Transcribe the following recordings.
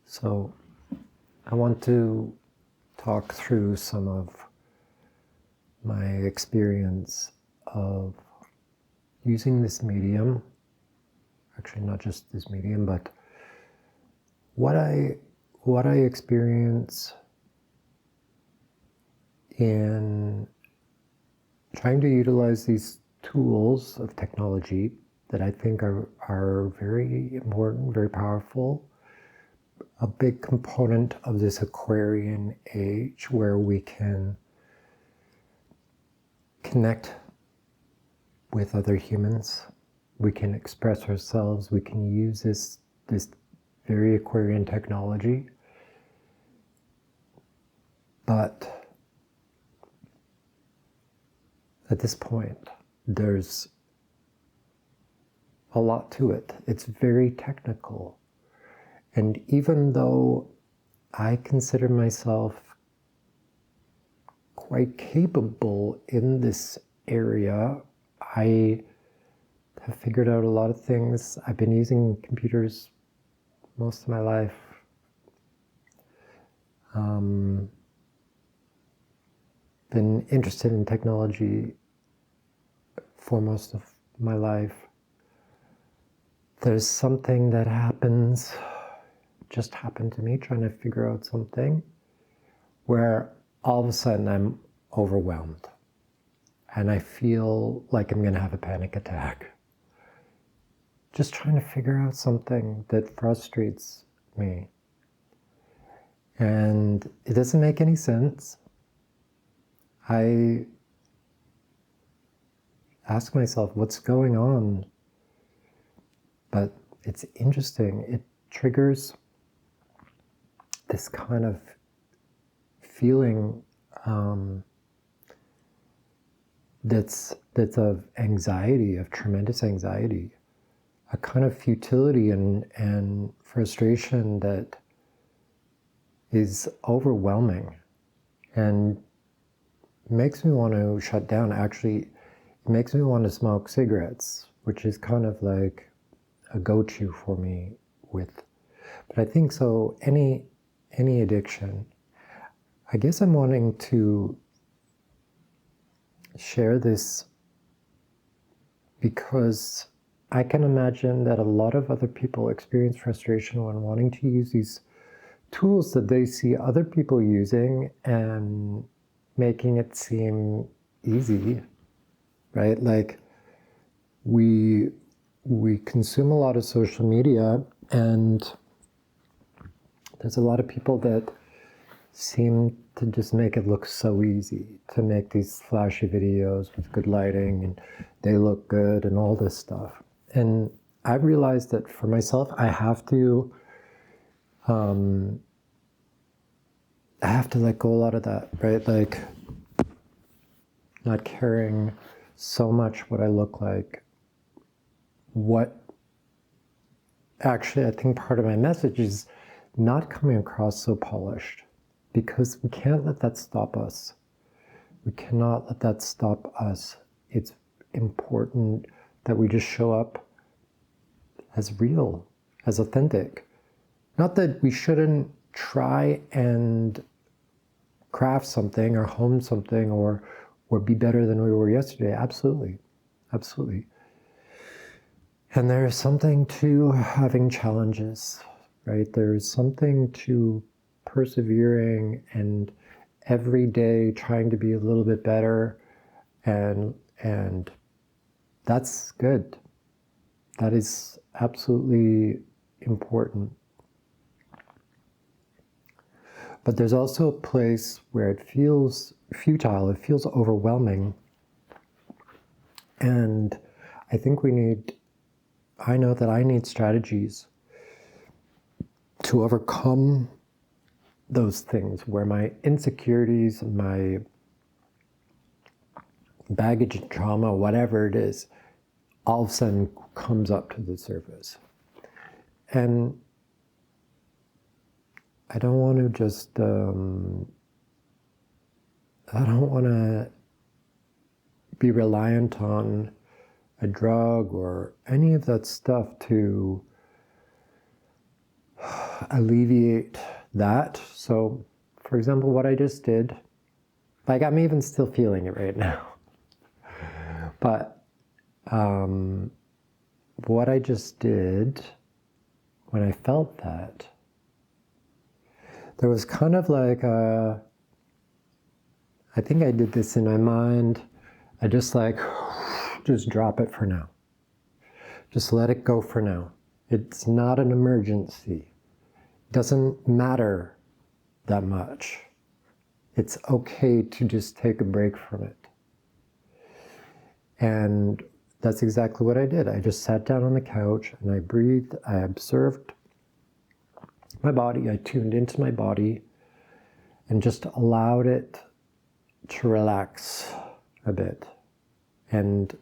So I want to talk through some of my experience of using this medium, actually not just this medium, but what I experience in trying to utilize these tools of technology that I think are very important, very powerful. A big component of this Aquarian age where we can connect with other humans, we can express ourselves, we can use this very Aquarian technology. But at this point, there's a lot to it. It's very technical. And even though I consider myself quite capable in this area, I have figured out a lot of things. I've been using computers most of my life. Been interested in technology for most of my life. There's something that just happened to me, trying to figure out something, where all of a sudden I'm overwhelmed and I feel like I'm going to have a panic attack. Just trying to figure out something that frustrates me. And it doesn't make any sense. I ask myself, what's going on? But it's interesting. It triggers this kind of feeling that's of anxiety, of tremendous anxiety, a kind of futility and frustration that is overwhelming and makes me want to shut down. Actually, it makes me want to smoke cigarettes, which is kind of like a go-to for me with. But I think so, any addiction, I guess I'm wanting to share this because I can imagine that a lot of other people experience frustration when wanting to use these tools that they see other people using and making it seem easy, right? Like we consume a lot of social media, and there's a lot of people that seem to just make it look so easy, to make these flashy videos with good lighting and they look good and all this stuff. And I realized that for myself, I have to let go a lot of that, right? Like not caring so much what I look like. What actually, I think part of my message is not coming across so polished, because we can't let that stop us. We cannot let that stop us. It's important that we just show up as real, as authentic. Not that we shouldn't try and craft something or hone something or be better than we were yesterday. Absolutely. Absolutely. And there's something to having challenges, right? There's something to persevering and every day trying to be a little bit better, and that's good. That is absolutely important. But there's also a place where it feels futile, it feels overwhelming. And I know that I need strategies to overcome those things where my insecurities, my baggage and trauma, whatever it is, all of a sudden comes up to the surface. And I don't want to just, I don't want to be reliant on a drug or any of that stuff to alleviate that. So, for example, what I just did, like I'm even still feeling it right now. But what I just did when I felt that, there was kind of like I think I did this in my mind. I just just drop it for now. Just let it go for now. It's not an emergency. It doesn't matter that much. It's okay to just take a break from it. And that's exactly what I did. I just sat down on the couch and I breathed. I observed my body. I tuned into my body and just allowed it to relax a bit. And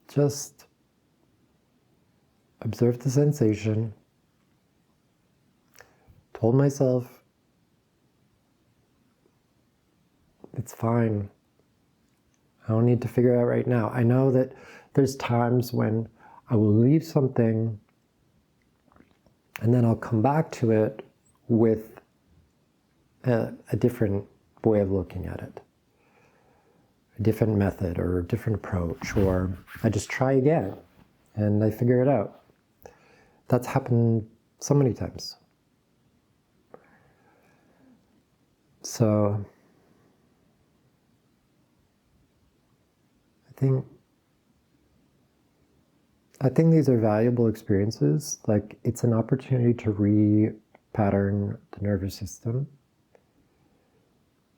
just observed the sensation. Told myself, it's fine. I don't need to figure it out right now. I know that there's times when I will leave something and then I'll come back to it with a different way of looking at it, a different method or a different approach, or I just try again and I figure it out. That's happened so many times. So I think these are valuable experiences. Like, it's an opportunity to re-pattern the nervous system,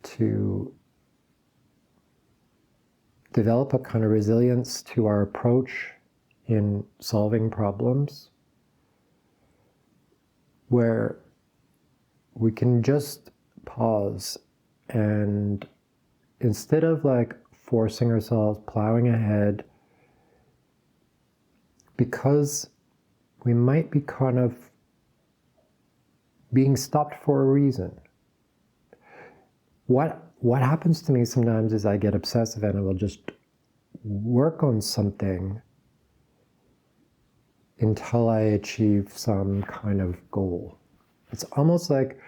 to develop a kind of resilience to our approach in solving problems, where we can just pause and instead of like forcing ourselves, plowing ahead, because we might be kind of being stopped for a reason. What happens to me sometimes is I get obsessive and I will just work on something until I achieve some kind of goal. It's almost like,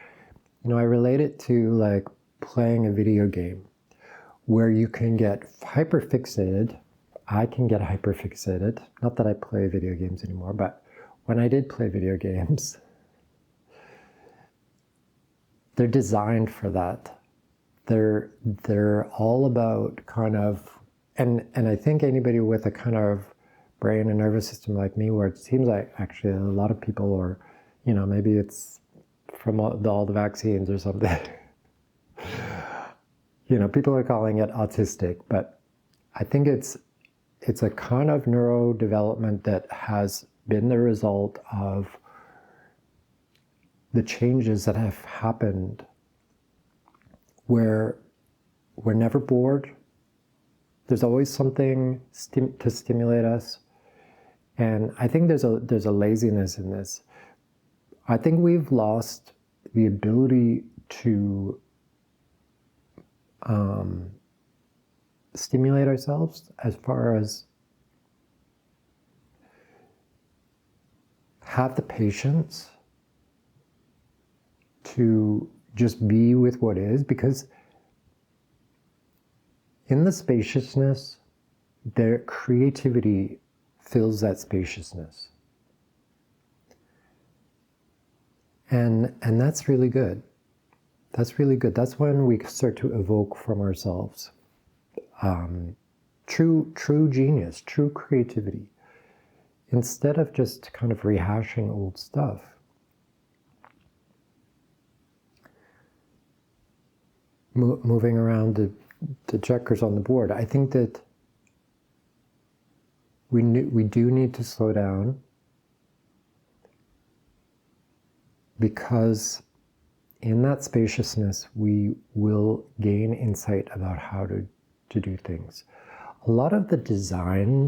I relate it to like playing a video game where you can get hyper-fixated. I can get hyper-fixated. Not that I play video games anymore, but when I did play video games, they're designed for that. They're all about kind of, and I think anybody with a kind of brain and nervous system like me, where it seems like actually a lot of people, or maybe it's from all the vaccines or something. People are calling it autistic, but I think it's a kind of neurodevelopment that has been the result of the changes that have happened, where we're never bored. There's always something to stimulate us. And I think there's a laziness in this. I think we've lost the ability to stimulate ourselves, as far as have the patience to just be with what is, because in the spaciousness, their creativity fills that spaciousness. And that's really good. That's really good. That's when we start to evoke from ourselves true genius, true creativity, instead of just kind of rehashing old stuff. Moving around the checkers on the board, I think that we do need to slow down, because in that spaciousness we will gain insight about how to do things. A lot of the design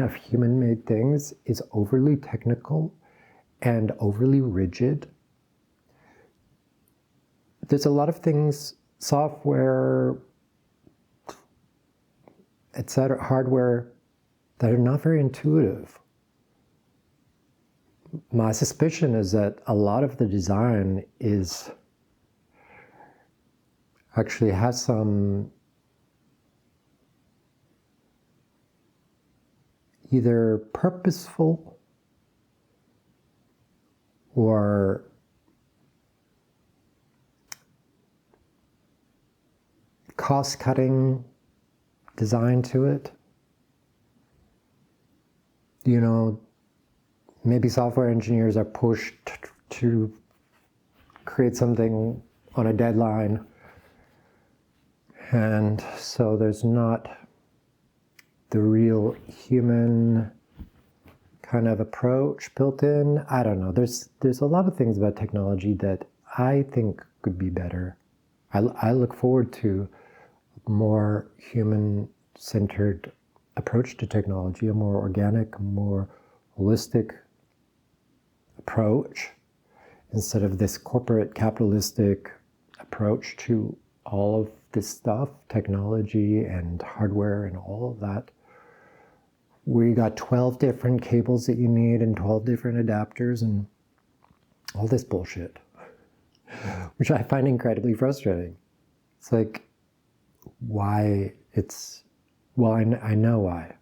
of human-made things is overly technical and overly rigid. There's a lot of things, software, etc., hardware, that are not very intuitive. my suspicion is that a lot of the design is actually has some either purposeful or cost-cutting design to it. You know, maybe software engineers are pushed to create something on a deadline, and so there's not the real human kind of approach built in. I don't know. There's a lot of things about technology that I think could be better. I look forward to a more human-centered approach to technology, a more organic, more holistic approach, instead of this corporate capitalistic approach to all of this stuff, technology and hardware and all of that. Where you got 12 different cables that you need and 12 different adapters and all this bullshit, which I find incredibly frustrating. It's like, why it's, well, I know why.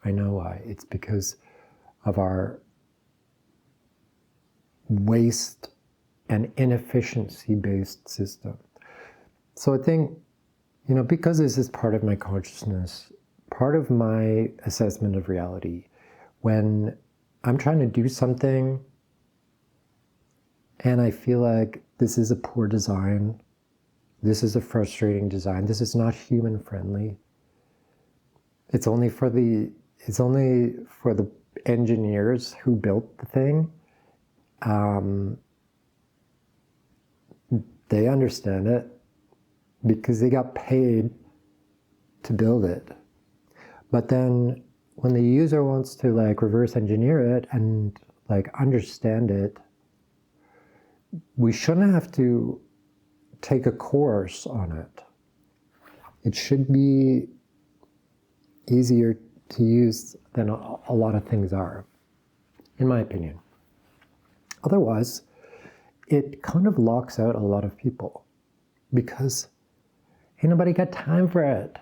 I know why. It's because of our waste and inefficiency-based system. So I think, you know, because this is part of my consciousness, part of my assessment of reality, when I'm trying to do something and I feel like this is a poor design, this is a frustrating design, this is not human friendly, it's only for the engineers who built the thing. They understand it because they got paid to build it. But then when the user wants to like reverse engineer it and like understand it, we shouldn't have to take a course on it. It should be easier to use than a lot of things are, in my opinion. Otherwise, it kind of locks out a lot of people because ain't nobody got time for it,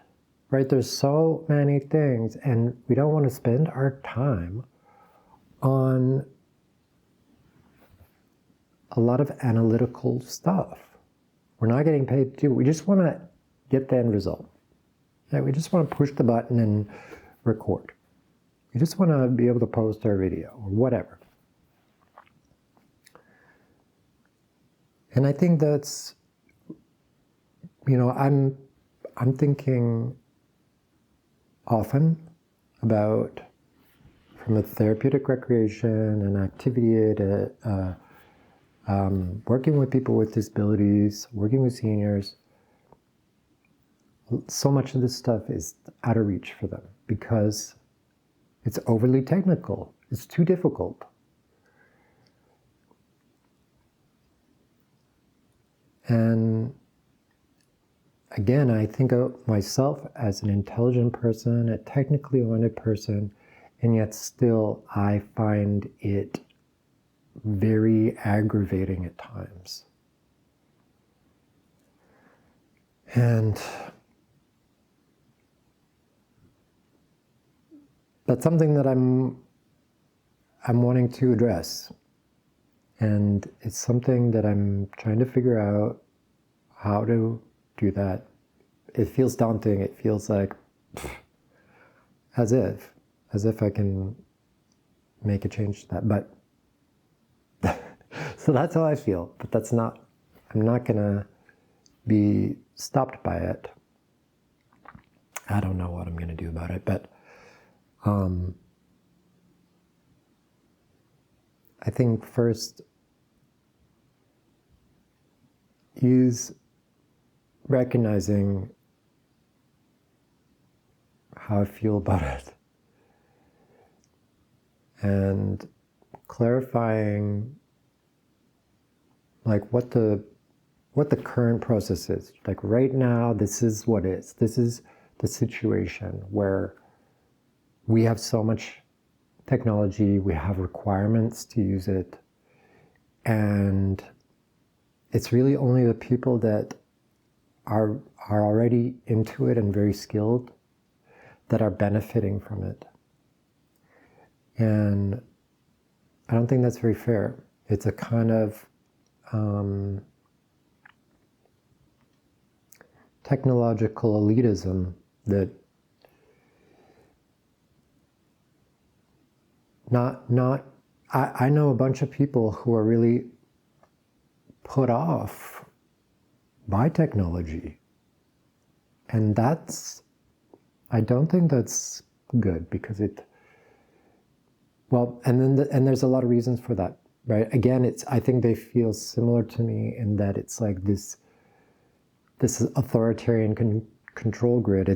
right? There's so many things, and we don't want to spend our time on a lot of analytical stuff. We're not getting paid to do it. We just want to get the end result. Right? We just want to push the button and record. We just want to be able to post our video or whatever. And I think that's, you know, I'm thinking often about, from a therapeutic recreation and activity to working with people with disabilities, working with seniors. So much of this stuff is out of reach for them because it's overly technical. It's too difficult. And again, I think of myself as an intelligent person, a technically oriented person, and yet still I find it very aggravating at times. And that's something that I'm wanting to address. And it's something that I'm trying to figure out how to do that. It feels daunting. It feels like as if I can make a change to that. But so that's how I feel. But that's not, I'm not gonna be stopped by it. I don't know what I'm gonna do about it, but I think first use recognizing how I feel about it and clarifying like what the current process is. Like right now, this is what is. This is the situation where we have so much technology, we have requirements to use it, and it's really only the people that are already into it and very skilled that are benefiting from it. And I don't think that's very fair. It's a kind of technological elitism that I know a bunch of people who are really put off by technology. And I don't think that's good, because and there's a lot of reasons for that, right? Again, I think they feel similar to me in that it's like this authoritarian control grid.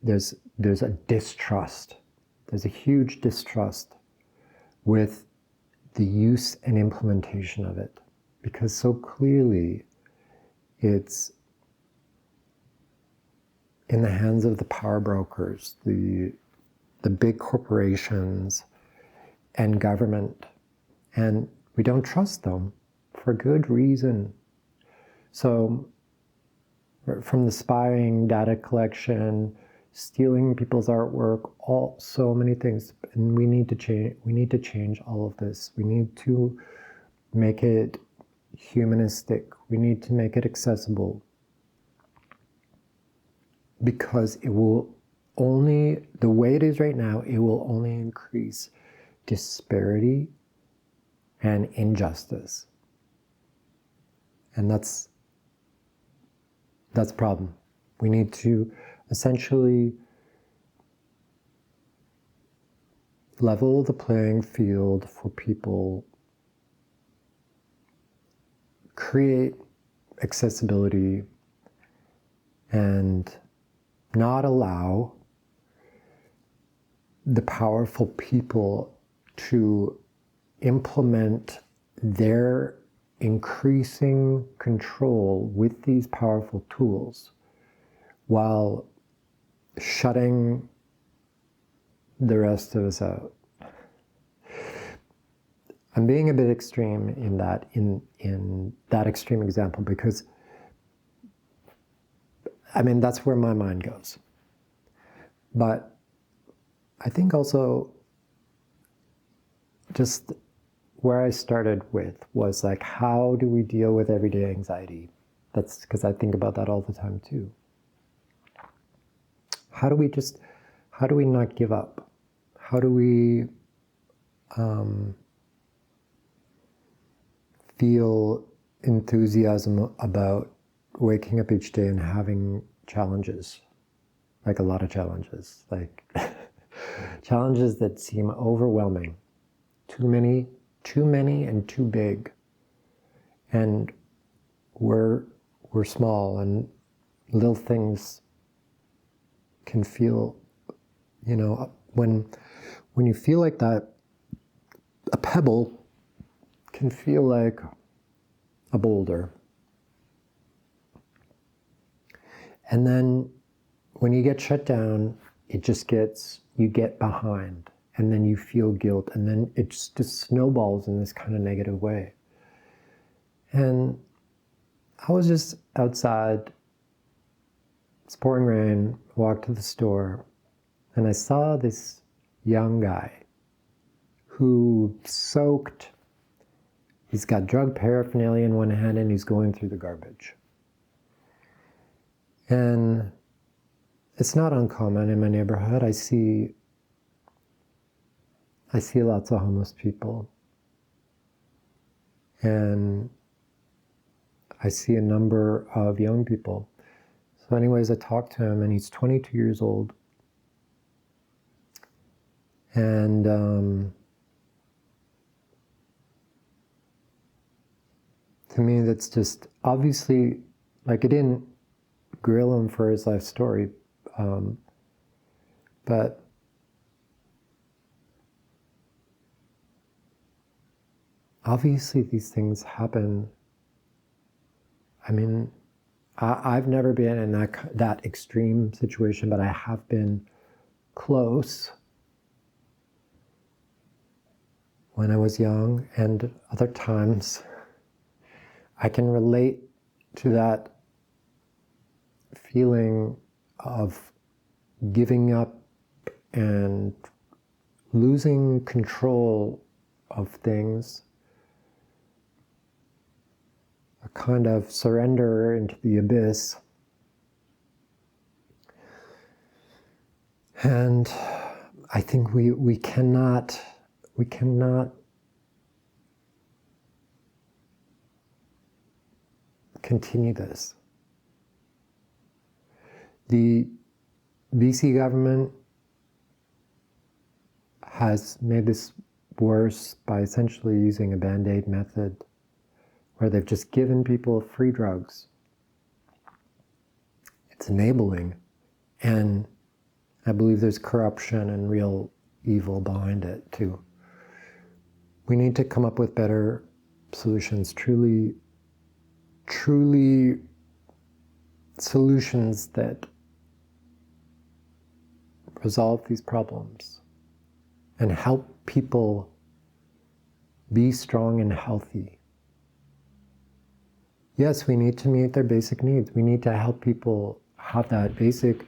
There's a distrust. There's a huge distrust with the use and implementation of it, because so clearly it's in the hands of the power brokers, the big corporations and government, and we don't trust them for good reason. So from the spying, data collection, stealing people's artwork, so many things, and we need to change all of this. We need to make it humanistic. We need to make it accessible, because it will only, the way it is right now, it will only increase disparity and injustice. And that's a problem. We need to essentially level the playing field for people, create accessibility, and not allow the powerful people to implement their increasing control with these powerful tools while shutting the rest of us out. I'm being a bit extreme in that extreme example, because I mean, that's where my mind goes. But I think also just where I started with was like, how do we deal with everyday anxiety? That's because I think about that all the time too. How do we not give up? How do we feel enthusiasm about waking up each day and having challenges, like a lot of challenges, like challenges that seem overwhelming, too many and too big, and we're small, and little things can feel, when you feel like that, a pebble can feel like a boulder. And then when you get shut down, you get behind, and then you feel guilt, and then it just snowballs in this kind of negative way. And I was just outside, it's pouring rain, walked to the store, and I saw this young guy who soaked, he's got drug paraphernalia in one hand, and he's going through the garbage. And it's not uncommon in my neighborhood. I see lots of homeless people. And I see a number of young people. So anyways, I talked to him, and he's 22 years old. And to me, that's just obviously, like, I didn't grill him for his life story, but obviously these things happen. I mean, I've never been in that extreme situation, but I have been close. when I was young and other times, I can relate to that feeling of giving up and losing control of things, a kind of surrender into the abyss. And I think we cannot continue this. The BC government has made this worse by essentially using a Band-Aid method where they've just given people free drugs. It's enabling, and I believe there's corruption and real evil behind it too. We need to come up with better solutions, truly solutions that resolve these problems and help people be strong and healthy. Yes, we need to meet their basic needs. We need to help people have that basic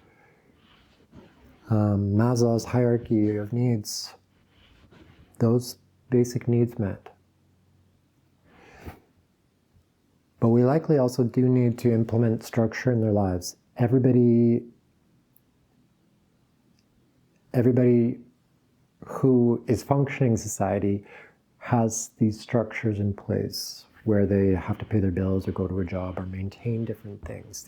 Maslow's hierarchy of needs, those basic needs met. But we likely also do need to implement structure in their lives. Everybody who is functioning in society has these structures in place where they have to pay their bills or go to a job or maintain different things.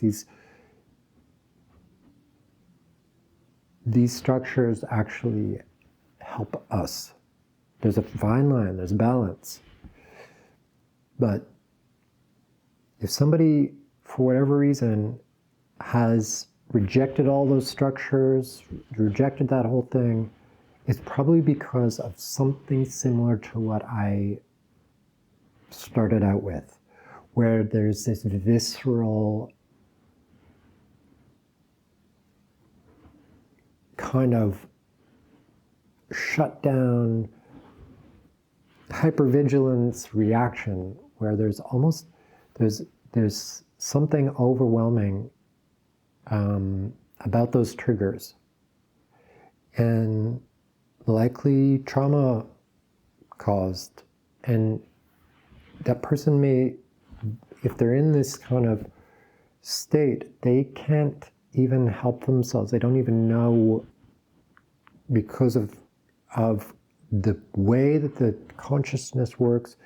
These structures actually help us. There's a fine line, there's a balance. But if somebody, for whatever reason, has rejected all those structures, rejected that whole thing, it's probably because of something similar to what I started out with, where there's this visceral kind of shutdown, hypervigilance reaction, where there's something overwhelming about those triggers, and likely trauma caused. And that person may, if they're in this kind of state, they can't even help themselves. They don't even know, because of the way that the consciousness works,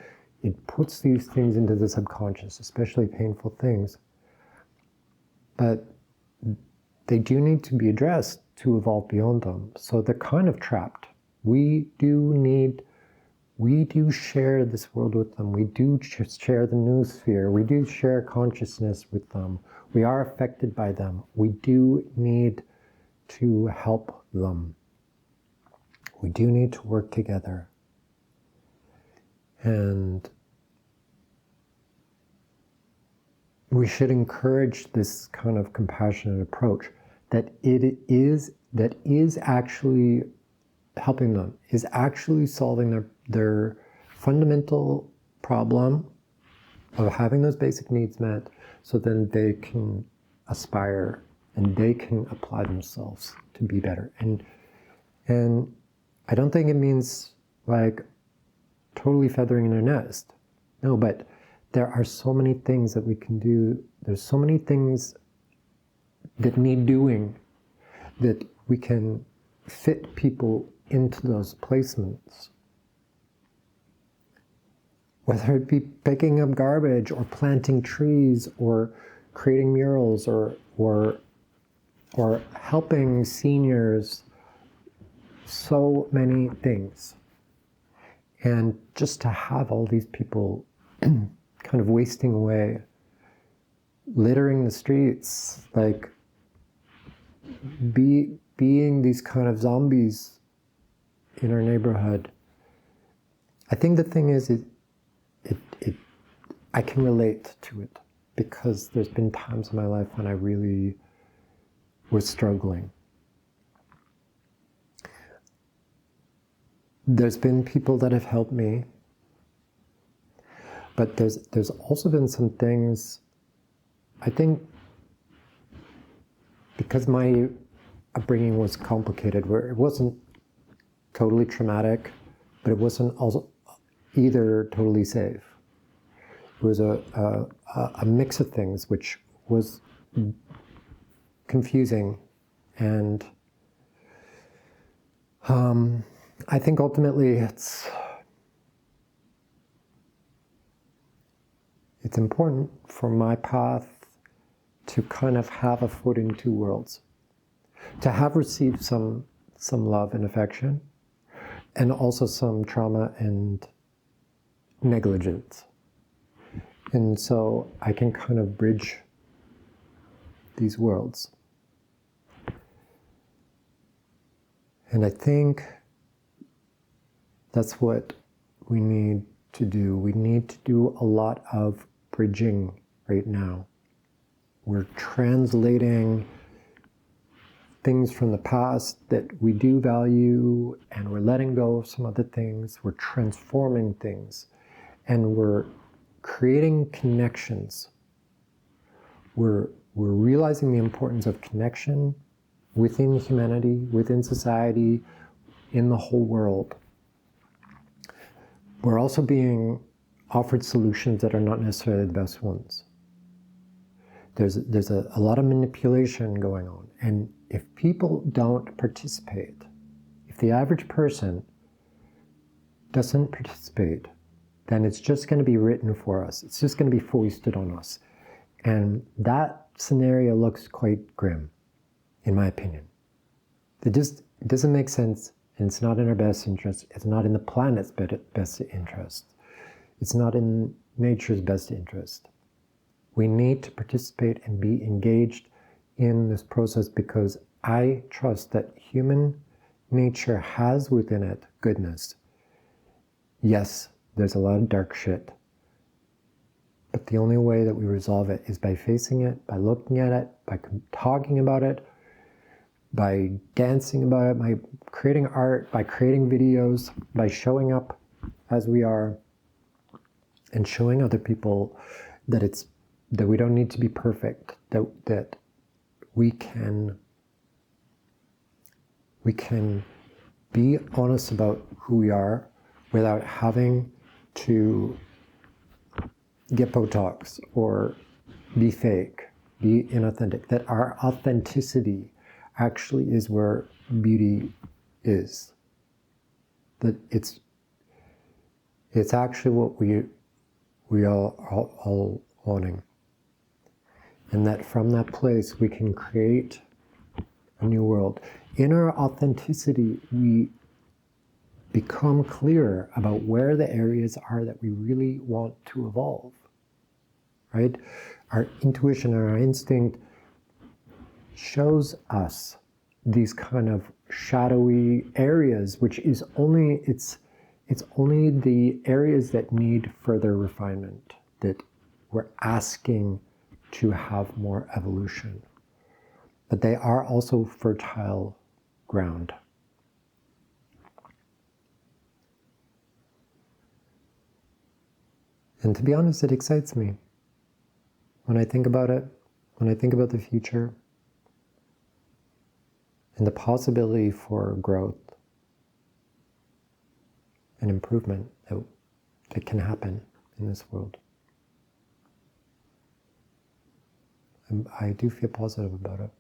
it puts these things into the subconscious, especially painful things. But they do need to be addressed to evolve beyond them. So they're kind of trapped. We do share this world with them. We do share the noosphere. We do share consciousness with them. We are affected by them. We do need to help them. We do need to work together. And we should encourage this kind of compassionate approach that is actually helping them, is actually solving their fundamental problem of having those basic needs met, so then they can aspire and they can apply themselves to be better. And I don't think it means like totally feathering in their nest. No, but there are so many things that we can do. There's so many things that need doing that we can fit people into those placements. Whether it be picking up garbage or planting trees or creating murals or helping seniors, so many things. And just to have all these people kind of wasting away, littering the streets, like being these kind of zombies in our neighborhood. I think the thing is, I can relate to it because there's been times in my life when I really was struggling. there's been people that have helped me, but there's also been some things, I think, because my upbringing was complicated, where it wasn't totally traumatic, but it wasn't also either totally safe. It was a mix of things, which was confusing. And I think ultimately it's important for my path to kind of have a foot in two worlds, to have received some love and affection, and also some trauma and negligence. And so I can kind of bridge these worlds. And I think that's what we need to do. We need to do a lot of bridging right now. We're translating things from the past that we do value, and we're letting go of some other things. We're transforming things, and we're creating connections. We're realizing the importance of connection within humanity, within society, in the whole world. We're also being offered solutions that are not necessarily the best ones. There's a lot of manipulation going on. And if people don't participate, if the average person doesn't participate, then it's just going to be written for us. It's just going to be foisted on us. And that scenario looks quite grim, in my opinion. It doesn't make sense, and it's not in our best interest. It's not in the planet's best interest. It's not in nature's best interest. We need to participate and be engaged in this process, because I trust that human nature has within it goodness. Yes, there's a lot of dark shit, but the only way that we resolve it is by facing it, by looking at it, by talking about it, by dancing about it, by creating art, by creating videos, by showing up as we are, and showing other people that we don't need to be perfect, that we can be honest about who we are without having to get Botox or be fake, be inauthentic, that our authenticity actually is where beauty is. That it's actually what we all wanting. And that from that place we can create a new world. In our authenticity, we become clear about where the areas are that we really want to evolve, right? Our intuition and our instinct shows us these kind of shadowy areas, which is only, it's only the areas that need further refinement, that we're asking to have more evolution. But they are also fertile ground. And to be honest, it excites me. When I think about it, when I think about the future, and the possibility for growth and improvement that can happen in this world, I do feel positive about it.